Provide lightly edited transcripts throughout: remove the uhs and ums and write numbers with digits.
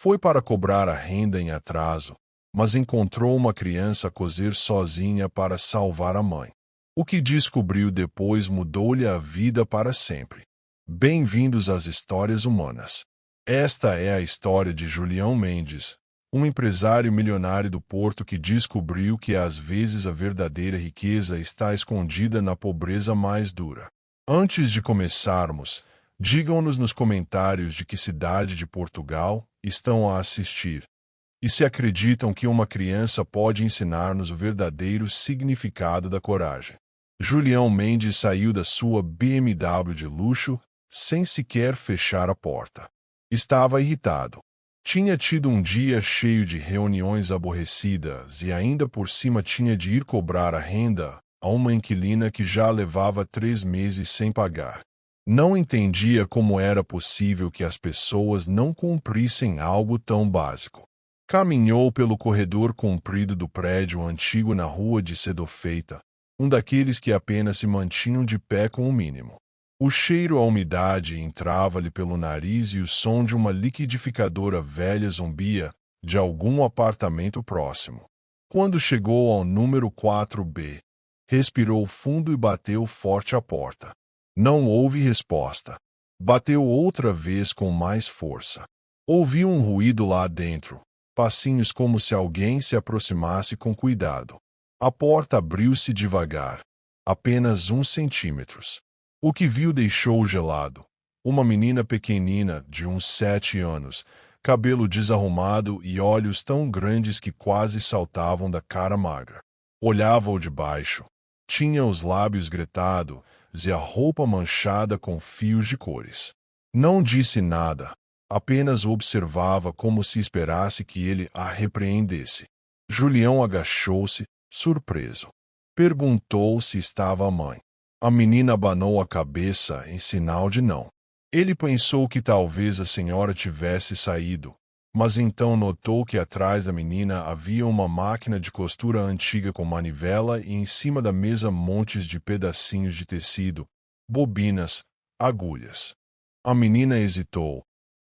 Foi para cobrar a renda em atraso, mas encontrou uma criança a cozer sozinha para salvar a mãe. O que descobriu depois mudou-lhe a vida para sempre. Bem-vindos às histórias humanas. Esta é a história de Julião Mendes, um empresário milionário do Porto que descobriu que às vezes a verdadeira riqueza está escondida na pobreza mais dura. Antes de começarmos, digam-nos nos comentários de que cidade de Portugal estão a assistir e se acreditam que uma criança pode ensinar-nos o verdadeiro significado da coragem. Julião Mendes saiu da sua BMW de luxo sem sequer fechar a porta. Estava irritado. Tinha tido um dia cheio de reuniões aborrecidas e ainda por cima tinha de ir cobrar a renda a uma inquilina que já levava 3 meses sem pagar. Não entendia como era possível que as pessoas não cumprissem algo tão básico. Caminhou pelo corredor comprido do prédio antigo na rua de Sedofeita, um daqueles que apenas se mantinham de pé com o mínimo. O cheiro à umidade entrava-lhe pelo nariz e o som de uma liquidificadora velha zumbia de algum apartamento próximo. Quando chegou ao número 4B, respirou fundo e bateu forte à porta. Não houve resposta. Bateu outra vez com mais força. Ouviu um ruído lá dentro, passinhos como se alguém se aproximasse com cuidado. A porta abriu-se devagar, apenas 1 centímetro. O que viu deixou-o gelado. Uma menina pequenina, de uns 7 anos, cabelo desarrumado e olhos tão grandes que quase saltavam da cara magra. Olhava-o de baixo. Tinha os lábios gretados e a roupa manchada com fios de cores. Não disse nada, apenas o observava como se esperasse que ele a repreendesse. Julião agachou-se, surpreso. Perguntou se estava a mãe. A menina abanou a cabeça em sinal de não. Ele pensou que talvez a senhora tivesse saído, mas então notou que atrás da menina havia uma máquina de costura antiga com manivela e em cima da mesa montes de pedacinhos de tecido, bobinas, agulhas. A menina hesitou,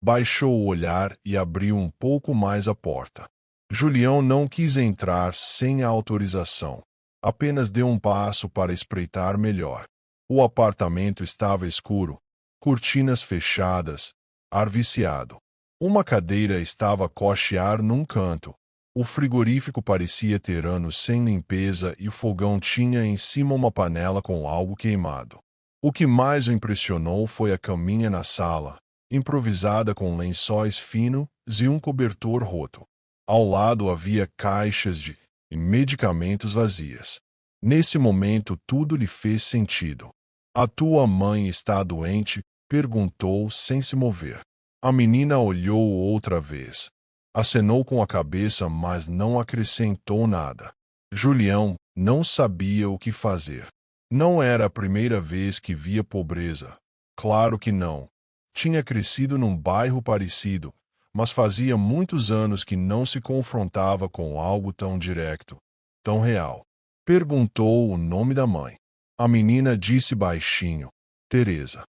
baixou o olhar e abriu um pouco mais a porta. Julião não quis entrar sem a autorização. Apenas deu um passo para espreitar melhor. O apartamento estava escuro, cortinas fechadas, ar viciado. Uma cadeira estava a cochear num canto. O frigorífico parecia ter anos sem limpeza e o fogão tinha em cima uma panela com algo queimado. O que mais o impressionou foi a caminha na sala, improvisada com lençóis finos e um cobertor roto. Ao lado havia caixas de medicamentos vazias. Nesse momento tudo lhe fez sentido. A tua mãe está doente? Perguntou sem se mover. A menina olhou outra vez. Acenou com a cabeça, mas não acrescentou nada. Julião não sabia o que fazer. Não era a primeira vez que via pobreza. Claro que não. Tinha crescido num bairro parecido, mas fazia muitos anos que não se confrontava com algo tão direto, tão real. Perguntou o nome da mãe. A menina disse baixinho: Teresa.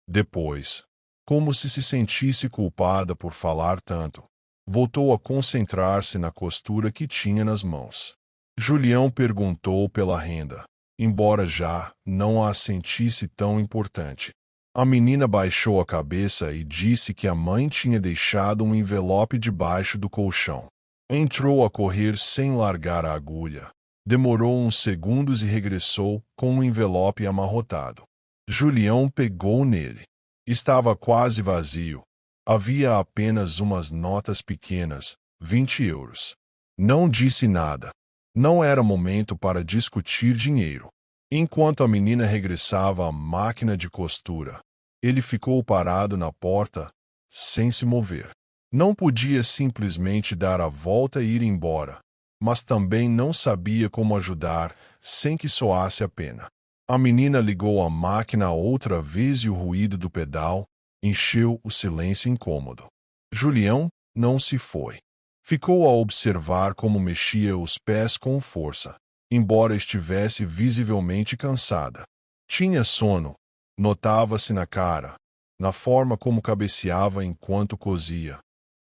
Depois, como se sentisse culpada por falar tanto, voltou a concentrar-se na costura que tinha nas mãos. Julião perguntou pela renda, embora já não a sentisse tão importante. A menina baixou a cabeça e disse que a mãe tinha deixado um envelope debaixo do colchão. Entrou a correr sem largar a agulha. Demorou uns segundos e regressou com um envelope amarrotado. Julião pegou nele. Estava quase vazio. Havia apenas umas notas pequenas, 20 euros. Não disse nada. Não era momento para discutir dinheiro. Enquanto a menina regressava à máquina de costura, ele ficou parado na porta, sem se mover. Não podia simplesmente dar a volta e ir embora, mas também não sabia como ajudar sem que soasse a pena. A menina ligou a máquina outra vez e o ruído do pedal encheu o silêncio incômodo. Julião não se foi. Ficou a observar como mexia os pés com força, embora estivesse visivelmente cansada. Tinha sono, notava-se na cara, na forma como cabeceava enquanto cosia.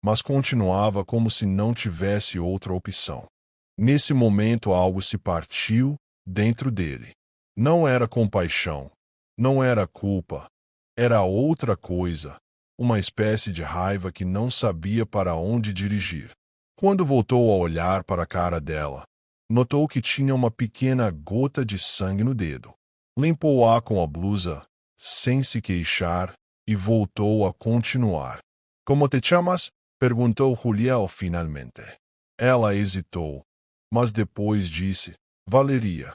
mas continuava como se não tivesse outra opção. Nesse momento algo se partiu dentro dele. Não era compaixão, não era culpa, era outra coisa, uma espécie de raiva que não sabia para onde dirigir. Quando voltou a olhar para a cara dela, notou que tinha uma pequena gota de sangue no dedo. Limpou-a com a blusa, sem se queixar, e voltou a continuar. «Como te chamas?» perguntou Julião finalmente. Ela hesitou, mas depois disse, «Valeria».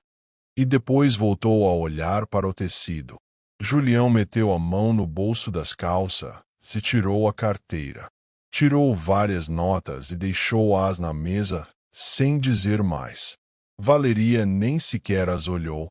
E depois voltou a olhar para o tecido. Julião meteu a mão no bolso das calças, se tirou a carteira. Tirou várias notas e deixou-as na mesa, sem dizer mais. Valeria nem sequer as olhou.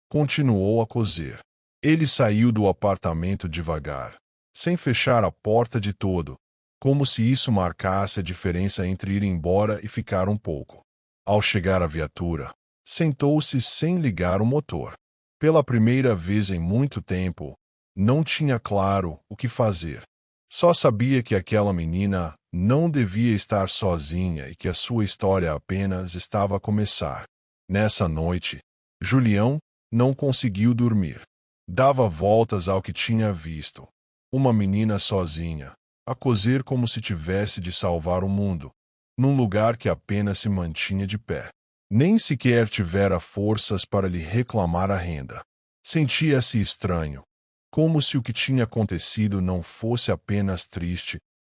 Continuou a coser. Ele saiu do apartamento devagar, sem fechar a porta de todo, como se isso marcasse a diferença entre ir embora e ficar um pouco. Ao chegar à viatura, sentou-se sem ligar o motor. Pela primeira vez em muito tempo, não tinha claro o que fazer. Só sabia que aquela menina não devia estar sozinha e que a sua história apenas estava a começar. Nessa noite, Julião não conseguiu dormir. Dava voltas ao que tinha visto. Uma menina sozinha, a coser como se tivesse de salvar o mundo, num lugar que apenas se mantinha de pé. Nem sequer tivera forças para lhe reclamar a renda. Sentia-se estranho, como se o que tinha acontecido não fosse apenas triste,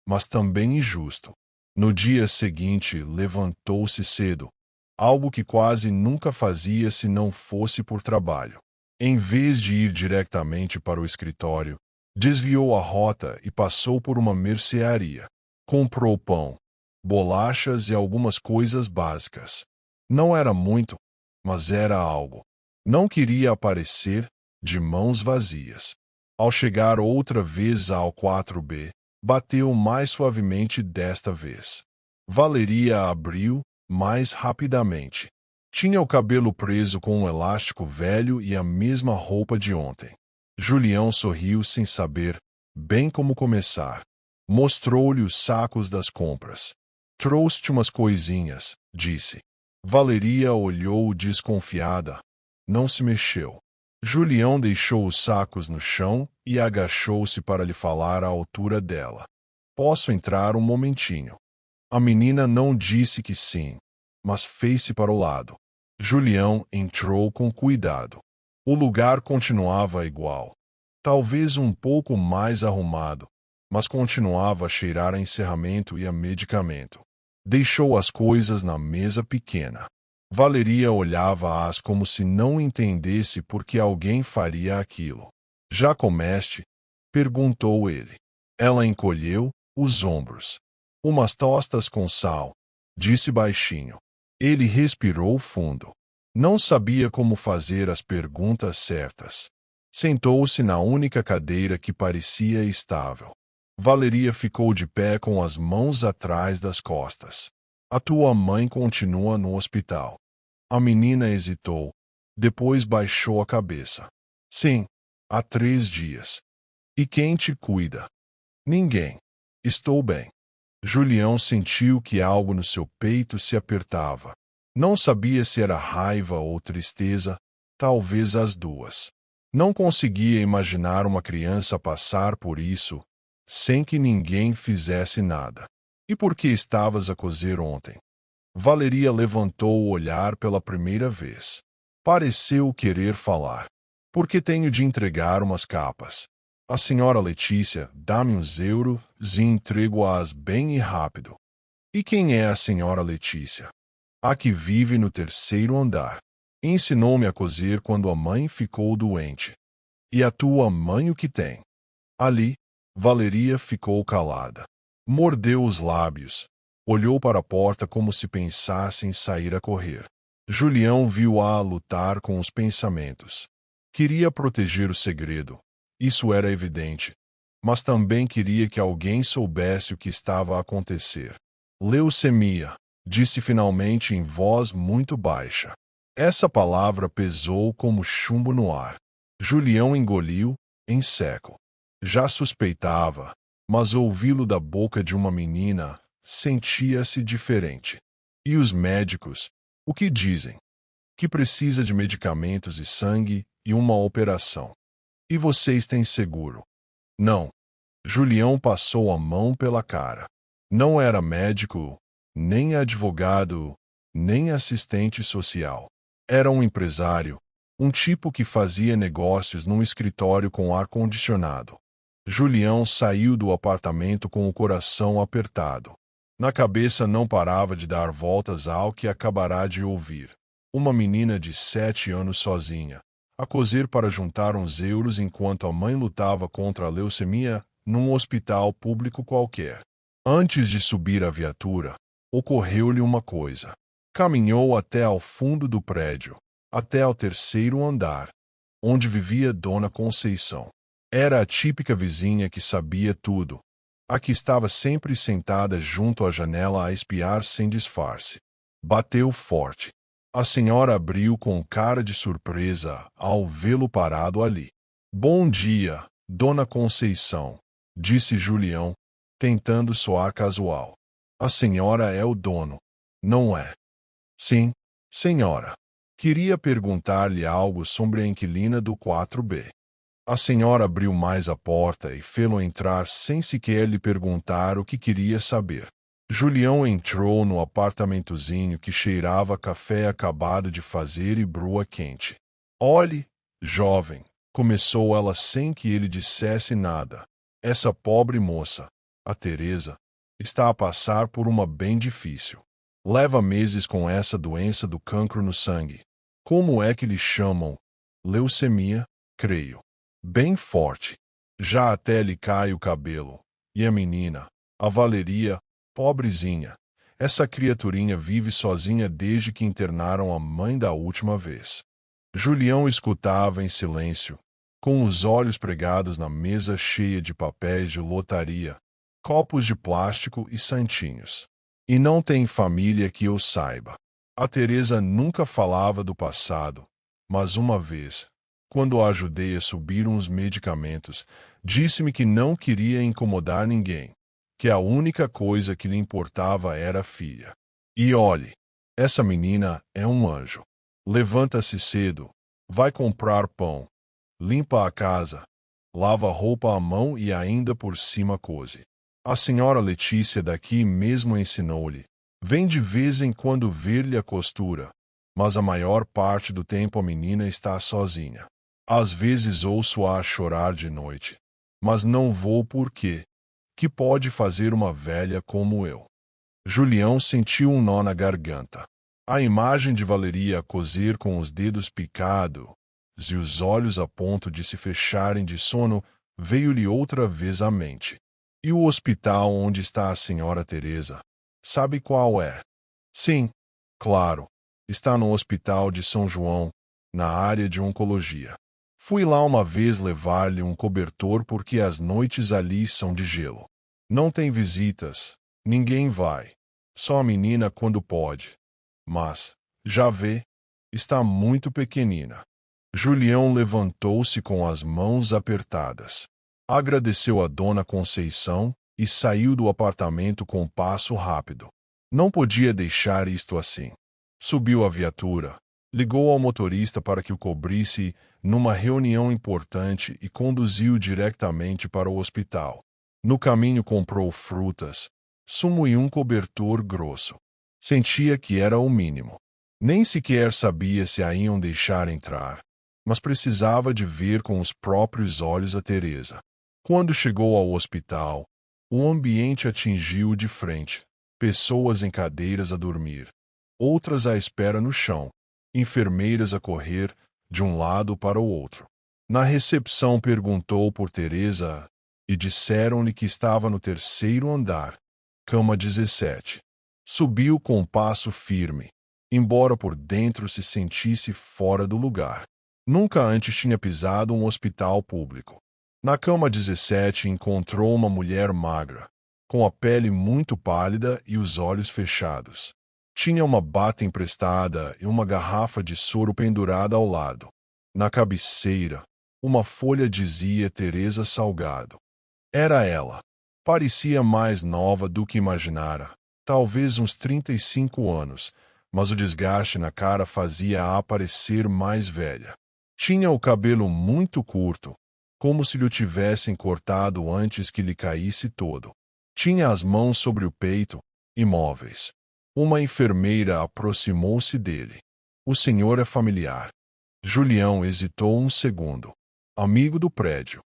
mas também injusto. No dia seguinte, levantou-se cedo, algo que quase nunca fazia se não fosse por trabalho. Em vez de ir diretamente para o escritório, desviou a rota e passou por uma mercearia. Comprou pão, bolachas e algumas coisas básicas. Não era muito, mas era algo. Não queria aparecer de mãos vazias. Ao chegar outra vez ao 4B, bateu mais suavemente desta vez. Valeria abriu mais rapidamente. Tinha o cabelo preso com um elástico velho e a mesma roupa de ontem. Julião sorriu sem saber bem como começar. Mostrou-lhe os sacos das compras. Trouxe-te umas coisinhas, disse. Valeria olhou desconfiada. Não se mexeu. Julião deixou os sacos no chão e agachou-se para lhe falar à altura dela. Posso entrar um momentinho? A menina não disse que sim, mas fez-se para o lado. Julião entrou com cuidado. O lugar continuava igual. Talvez um pouco mais arrumado, mas continuava a cheirar a encerramento e a medicamento. Deixou as coisas na mesa pequena. Valeria olhava-as como se não entendesse por que alguém faria aquilo. Já comeste? Perguntou ele. Ela encolheu os ombros. Umas tostas com sal, disse baixinho. Ele respirou fundo. Não sabia como fazer as perguntas certas. Sentou-se na única cadeira que parecia estável. Valeria ficou de pé com as mãos atrás das costas. A tua mãe continua no hospital. A menina hesitou. Depois baixou a cabeça. Sim, há 3 dias. E quem te cuida? Ninguém. Estou bem. Julião sentiu que algo no seu peito se apertava. Não sabia se era raiva ou tristeza, talvez as duas. Não conseguia imaginar uma criança passar por isso, sem que ninguém fizesse nada. E por que estavas a coser ontem? Valeria levantou o olhar pela primeira vez. Pareceu querer falar. Porque tenho de entregar umas capas. A senhora Letícia dá-me uns euros e entrego-as bem e rápido. E quem é a senhora Letícia? A que vive no 3º andar. Ensinou-me a coser quando a mãe ficou doente. E a tua mãe o que tem? Ali, Valeria ficou calada. Mordeu os lábios. Olhou para a porta como se pensasse em sair a correr. Julião viu-a lutar com os pensamentos. Queria proteger o segredo. Isso era evidente. Mas também queria que alguém soubesse o que estava a acontecer. Leucemia, disse finalmente em voz muito baixa. Essa palavra pesou como chumbo no ar. Julião engoliu, em seco. Já suspeitava, mas ouvi-lo da boca de uma menina sentia-se diferente. E os médicos, o que dizem? Que precisa de medicamentos e sangue e uma operação. E vocês têm seguro? Não. Julião passou a mão pela cara. Não era médico, nem advogado, nem assistente social. Era um empresário, um tipo que fazia negócios num escritório com ar-condicionado. Julião saiu do apartamento com o coração apertado. Na cabeça não parava de dar voltas ao que acabará de ouvir. Uma menina de 7 anos sozinha, a cozer para juntar uns euros enquanto a mãe lutava contra a leucemia num hospital público qualquer. Antes de subir a viatura, ocorreu-lhe uma coisa. Caminhou até ao fundo do prédio, até ao 3º andar, onde vivia Dona Conceição. Era a típica vizinha que sabia tudo, a que estava sempre sentada junto à janela a espiar sem disfarce. Bateu forte. A senhora abriu com cara de surpresa ao vê-lo parado ali. Bom dia, Dona Conceição, disse Julião, tentando soar casual. A senhora é o dono, não é? Sim, senhora. Queria perguntar-lhe algo sobre a inquilina do 4B. A senhora abriu mais a porta e fê-lo entrar sem sequer lhe perguntar o que queria saber. Julião entrou no apartamentozinho que cheirava a café acabado de fazer e brua quente. Olhe, jovem, começou ela sem que ele dissesse nada. Essa pobre moça, a Teresa, está a passar por uma bem difícil. Leva meses com essa doença do cancro no sangue. Como é que lhe chamam? Leucemia, creio. Bem forte. Já até lhe cai o cabelo. E a menina, a Valeria, pobrezinha. Essa criaturinha vive sozinha desde que internaram a mãe da última vez. Julião escutava em silêncio, com os olhos pregados na mesa cheia de papéis de lotaria, copos de plástico e santinhos. E não tem família que eu saiba. A Teresa nunca falava do passado, mas uma vez, quando a ajudei a subir uns medicamentos, disse-me que não queria incomodar ninguém, que a única coisa que lhe importava era a filha. E olhe, essa menina é um anjo. Levanta-se cedo, vai comprar pão, limpa a casa, lava a roupa à mão e ainda por cima cose. A senhora Letícia daqui mesmo ensinou-lhe. Vem de vez em quando ver-lhe a costura, mas a maior parte do tempo a menina está sozinha. Às vezes ouço-a chorar de noite, mas não vou por quê. Que pode fazer uma velha como eu? Julião sentiu um nó na garganta. A imagem de Valeria a cozer com os dedos picados e os olhos a ponto de se fecharem de sono veio-lhe outra vez à mente. E o hospital onde está a senhora Teresa? Sabe qual é? Sim, claro. Está no Hospital de São João, na área de oncologia. Fui lá uma vez levar-lhe um cobertor porque as noites ali são de gelo. Não tem visitas, ninguém vai. Só a menina quando pode. Mas, já vê, está muito pequenina. Julião levantou-se com as mãos apertadas. Agradeceu a Dona Conceição e saiu do apartamento com passo rápido. Não podia deixar isto assim. Subiu a viatura, ligou ao motorista para que o cobrisse numa reunião importante e conduziu diretamente para o hospital. No caminho comprou frutas, sumo e um cobertor grosso. Sentia que era o mínimo. Nem sequer sabia se a iam deixar entrar, mas precisava de ver com os próprios olhos a Teresa. Quando chegou ao hospital, o ambiente atingiu-o de frente. Pessoas em cadeiras a dormir, outras à espera no chão, enfermeiras a correr de um lado para o outro. Na recepção perguntou por Teresa e disseram-lhe que estava no 3º andar, cama 17. Subiu com um passo firme, embora por dentro se sentisse fora do lugar. Nunca antes tinha pisado um hospital público. Na cama 17 encontrou uma mulher magra, com a pele muito pálida e os olhos fechados. Tinha uma bata emprestada e uma garrafa de soro pendurada ao lado. Na cabeceira, uma folha dizia Teresa Salgado. Era ela. Parecia mais nova do que imaginara, talvez uns 35 anos, mas o desgaste na cara fazia-a parecer mais velha. Tinha o cabelo muito curto, como se lhe o tivessem cortado antes que lhe caísse todo. Tinha as mãos sobre o peito, imóveis. Uma enfermeira aproximou-se dele. O senhor é familiar. Julião hesitou um segundo. Amigo do prédio.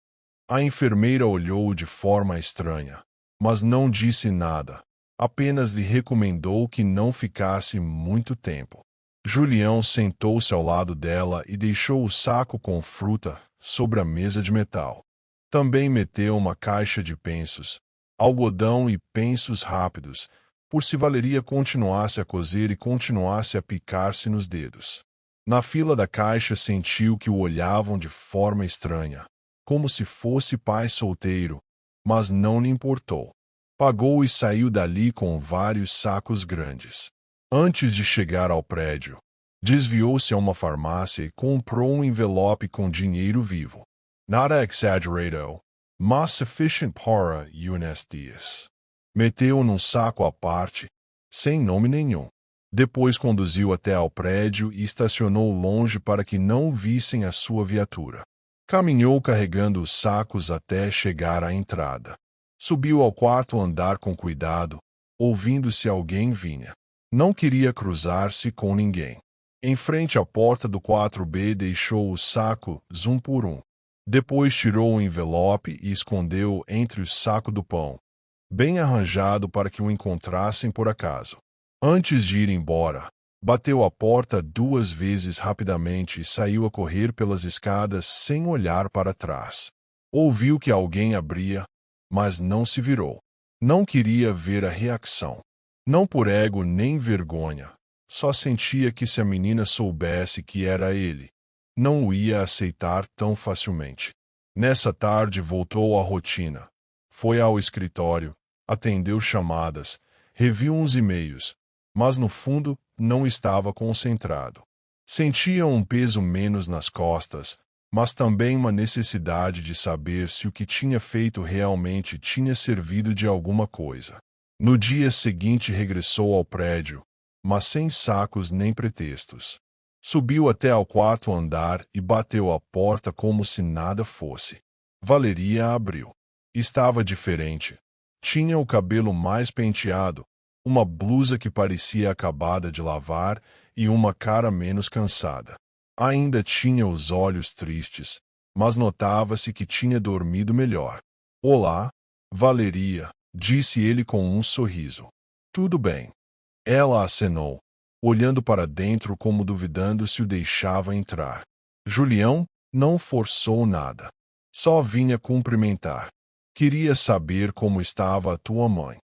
A enfermeira olhou-o de forma estranha, mas não disse nada. Apenas lhe recomendou que não ficasse muito tempo. Julião sentou-se ao lado dela e deixou o saco com fruta sobre a mesa de metal. Também meteu uma caixa de pensos, algodão e pensos rápidos, por se Valeria continuasse a coser e continuasse a picar-se nos dedos. Na fila da caixa sentiu que o olhavam de forma estranha, como se fosse pai solteiro, mas não lhe importou. Pagou e saiu dali com vários sacos grandes. Antes de chegar ao prédio, desviou-se a uma farmácia e comprou um envelope com dinheiro vivo. Nada exagerado, mas sufficient para unos dias. Meteu-o num saco à parte, sem nome nenhum. Depois conduziu até ao prédio e estacionou longe para que não vissem a sua viatura. Caminhou carregando os sacos até chegar à entrada. Subiu ao quarto andar com cuidado, ouvindo se alguém vinha. Não queria cruzar-se com ninguém. Em frente à porta do 4B deixou o saco, um por um. Depois tirou o envelope e escondeu-o entre o saco do pão, bem arranjado para que o encontrassem por acaso. Antes de ir embora, bateu a porta 2 vezes rapidamente e saiu a correr pelas escadas sem olhar para trás. Ouviu que alguém abria, mas não se virou. Não queria ver a reação. Não por ego nem vergonha. Só sentia que se a menina soubesse que era ele, não o ia aceitar tão facilmente. Nessa tarde voltou à rotina. Foi ao escritório, atendeu chamadas, reviu uns e-mails, mas no fundo não estava concentrado. Sentia um peso menos nas costas, mas também uma necessidade de saber se o que tinha feito realmente tinha servido de alguma coisa. No dia seguinte regressou ao prédio, mas sem sacos nem pretextos. Subiu até ao 4º andar e bateu à porta como se nada fosse. Valeria abriu. Estava diferente. Tinha o cabelo mais penteado, uma blusa que parecia acabada de lavar e uma cara menos cansada. Ainda tinha os olhos tristes, mas notava-se que tinha dormido melhor. Olá, Valeria, disse ele com um sorriso. Tudo bem. Ela acenou, olhando para dentro como duvidando se o deixava entrar. Julião não forçou nada. Só vinha cumprimentar. Queria saber como estava a tua mãe.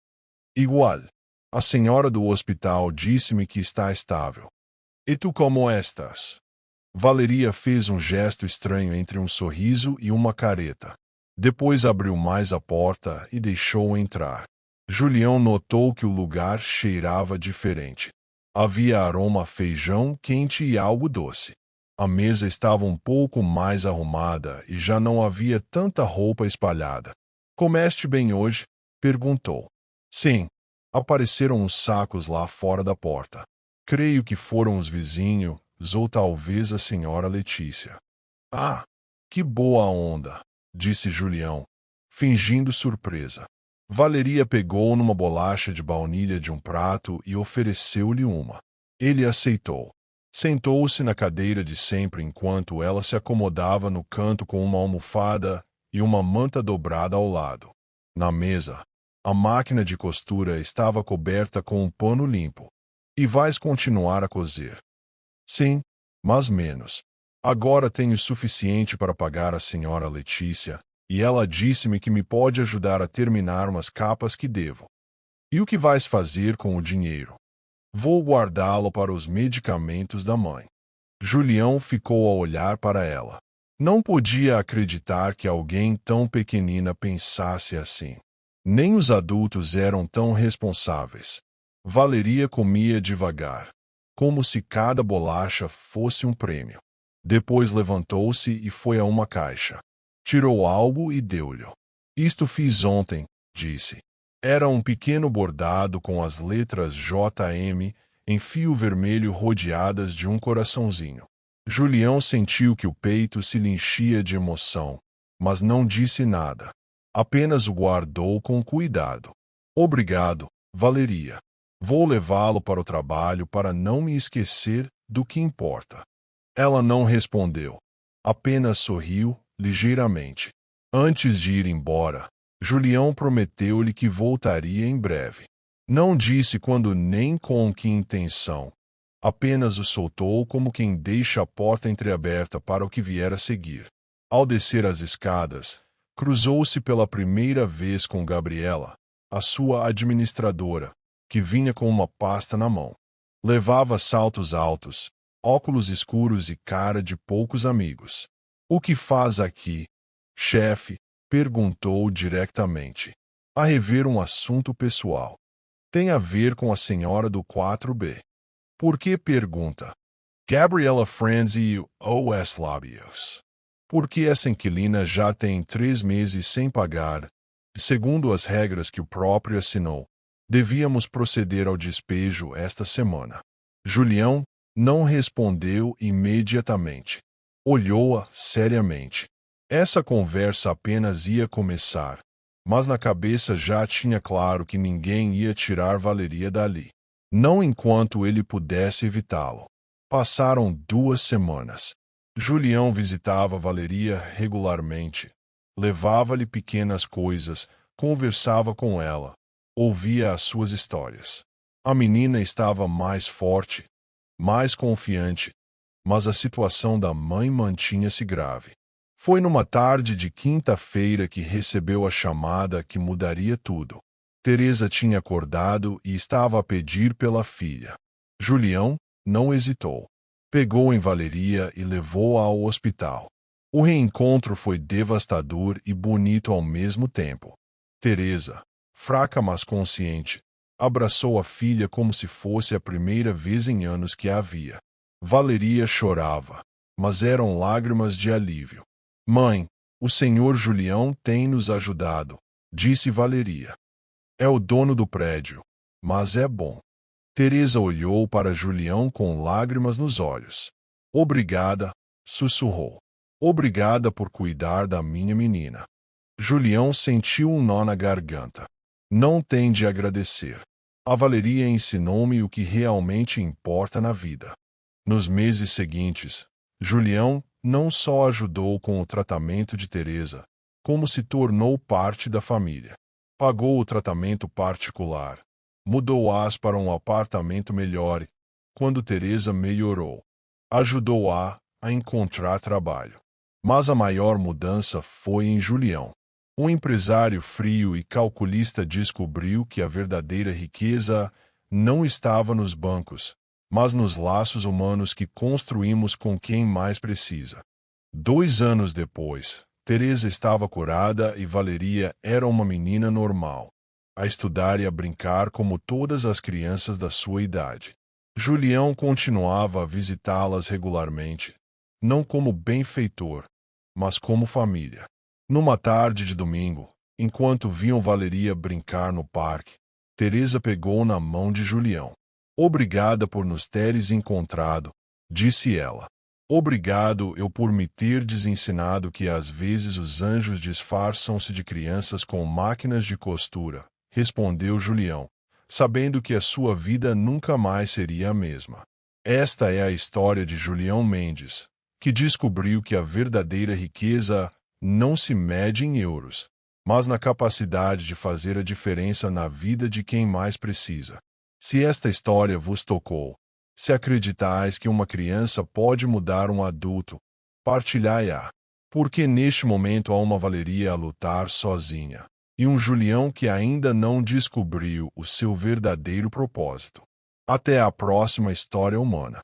Igual. A senhora do hospital disse-me que está estável. E tu como estás? Valeria fez um gesto estranho entre um sorriso e uma careta. Depois abriu mais a porta e deixou-o entrar. Julião notou que o lugar cheirava diferente. Havia aroma a feijão quente e algo doce. A mesa estava um pouco mais arrumada e já não havia tanta roupa espalhada. Comeste bem hoje? Perguntou. Sim. Apareceram uns sacos lá fora da porta. Creio que foram os vizinhos, ou talvez a senhora Letícia. Ah, que boa onda, disse Julião, fingindo surpresa. Valeria pegou numa bolacha de baunilha de um prato e ofereceu-lhe uma. Ele aceitou. Sentou-se na cadeira de sempre enquanto ela se acomodava no canto com uma almofada e uma manta dobrada ao lado. Na mesa, a máquina de costura estava coberta com um pano limpo. E vais continuar a coser? Sim, mas menos. Agora tenho suficiente para pagar a senhora Letícia, e ela disse-me que me pode ajudar a terminar umas capas que devo. E o que vais fazer com o dinheiro? Vou guardá-lo para os medicamentos da mãe. Julião ficou a olhar para ela. Não podia acreditar que alguém tão pequenina pensasse assim. Nem os adultos eram tão responsáveis. Valeria comia devagar, como se cada bolacha fosse um prêmio. Depois levantou-se e foi a uma caixa. Tirou algo e deu-lhe. Isto fiz ontem, disse. Era um pequeno bordado com as letras JM em fio vermelho rodeadas de um coraçãozinho. Julião sentiu que o peito se lhe enchia de emoção, mas não disse nada. Apenas o guardou com cuidado. Obrigado, Valeria. Vou levá-lo para o trabalho para não me esquecer do que importa. Ela não respondeu. Apenas sorriu, ligeiramente. Antes de ir embora, Julião prometeu-lhe que voltaria em breve. Não disse quando nem com que intenção. Apenas o soltou como quem deixa a porta entreaberta para o que vier a seguir. Ao descer as escadas, cruzou-se pela primeira vez com Gabriela, a sua administradora, que vinha com uma pasta na mão. Levava saltos altos, óculos escuros e cara de poucos amigos. O que faz aqui, chefe? Perguntou diretamente. A rever um assunto pessoal. Tem a ver com a senhora do 4B. Por que pergunta? Gabriela Franzi os lábios. Porque essa inquilina já tem 3 meses sem pagar. Segundo as regras que o próprio assinou, devíamos proceder ao despejo esta semana. Julião não respondeu imediatamente. Olhou-a seriamente. Essa conversa apenas ia começar, mas na cabeça já tinha claro que ninguém ia tirar Valeria dali. Não enquanto ele pudesse evitá-lo. Passaram 2 semanas. Julião visitava Valeria regularmente. Levava-lhe pequenas coisas, conversava com ela, ouvia as suas histórias. A menina estava mais forte, mais confiante, mas a situação da mãe mantinha-se grave. Foi numa tarde de quinta-feira que recebeu a chamada que mudaria tudo. Teresa tinha acordado e estava a pedir pela filha. Julião não hesitou. Pegou em Valeria e levou-a ao hospital. O reencontro foi devastador e bonito ao mesmo tempo. Teresa, fraca mas consciente, abraçou a filha como se fosse a primeira vez em anos que a via. Valeria chorava, mas eram lágrimas de alívio. Mãe, o senhor Julião tem nos ajudado, disse Valeria. É o dono do prédio, mas é bom. Teresa olhou para Julião com lágrimas nos olhos. Obrigada, sussurrou. Obrigada por cuidar da minha menina. Julião sentiu um nó na garganta. Não tem de agradecer. A Valeria ensinou-me o que realmente importa na vida. Nos meses seguintes, Julião não só ajudou com o tratamento de Teresa, como se tornou parte da família. Pagou o tratamento particular. Mudou-as para um apartamento melhor e, quando Teresa melhorou, ajudou-a a encontrar trabalho. Mas a maior mudança foi em Julião. Um empresário frio e calculista descobriu que a verdadeira riqueza não estava nos bancos, mas nos laços humanos que construímos com quem mais precisa. 2 anos depois, Teresa estava curada e Valeria era uma menina normal, a estudar e a brincar como todas as crianças da sua idade. Julião continuava a visitá-las regularmente, não como benfeitor, mas como família. Numa tarde de domingo, enquanto viam Valeria brincar no parque, Teresa pegou na mão de Julião. Obrigada por nos teres encontrado, disse ela. Obrigado eu por me terdes ensinado que às vezes os anjos disfarçam-se de crianças com máquinas de costura, respondeu Julião, sabendo que a sua vida nunca mais seria a mesma. Esta é a história de Julião Mendes, que descobriu que a verdadeira riqueza não se mede em euros, mas na capacidade de fazer a diferença na vida de quem mais precisa. Se esta história vos tocou, se acreditais que uma criança pode mudar um adulto, partilhai-a, porque neste momento há uma Valeria a lutar sozinha, e um Julião que ainda não descobriu o seu verdadeiro propósito. Até a próxima história humana.